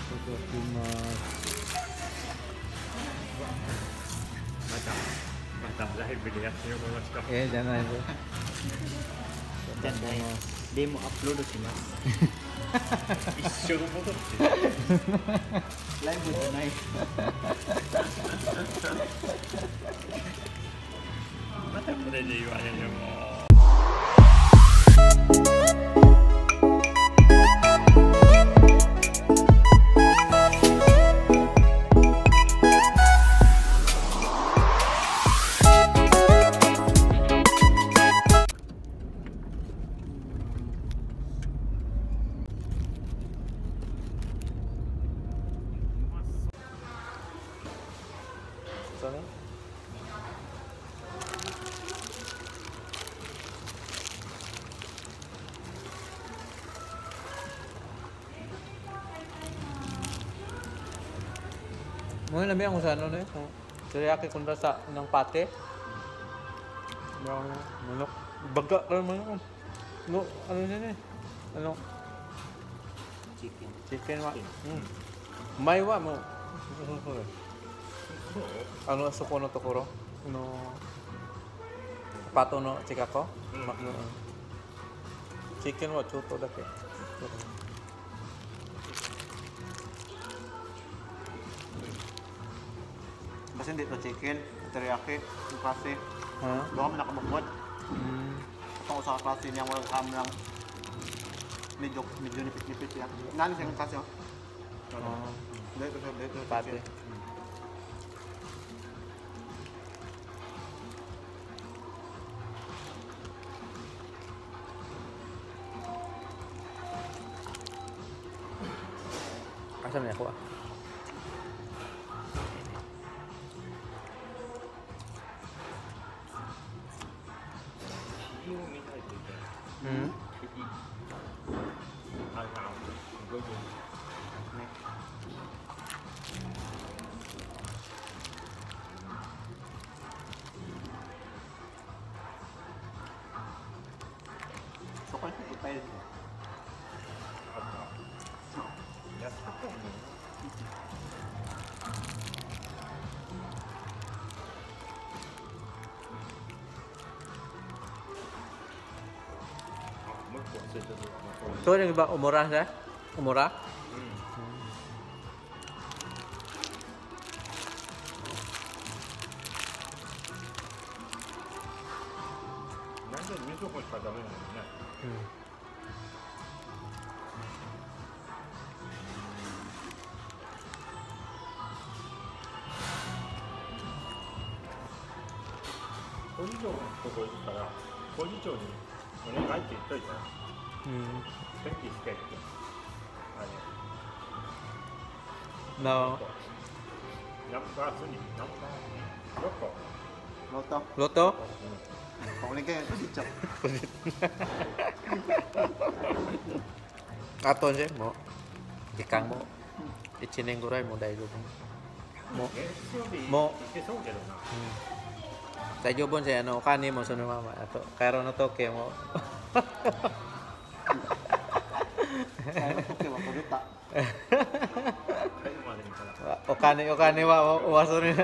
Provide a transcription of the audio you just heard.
またライブでやってよこの人。じゃないぞ。でもアップロードします。一緒のことって。ライブじゃない。またこれで言われるもう。Mo nabi ang usano na yun. Teriyaki kung sa ng pate. Yung manok. Baga ka naman. No, ano yun eh? Ano? Chicken. Chicken wa. May wa mo. Ano suko no tokoro? No. Pato no chikako? Chicken wa choto dake. Kasi hindi to chicken, teriyaki, yung klase. Doon kami nakamukod. Itong usa ka klase niya, walang ham lang. Medyo nipit-nipit siya. Nani siya yung klase, oh? Dito, Pate. Asam ya kuah. So, kung ito tayo dito. So yung iba umurah siya? Umurah? No. Loto. Loto? Panguling kayo, sitchok. Aton siya mo. Ikang mo. Ichineng guray mo dahil mo. Sa jubon siya ano kani mo sunod mama ato. Kaya no toke mo. Kaya toke wa kuduta. Okane wa waso ni.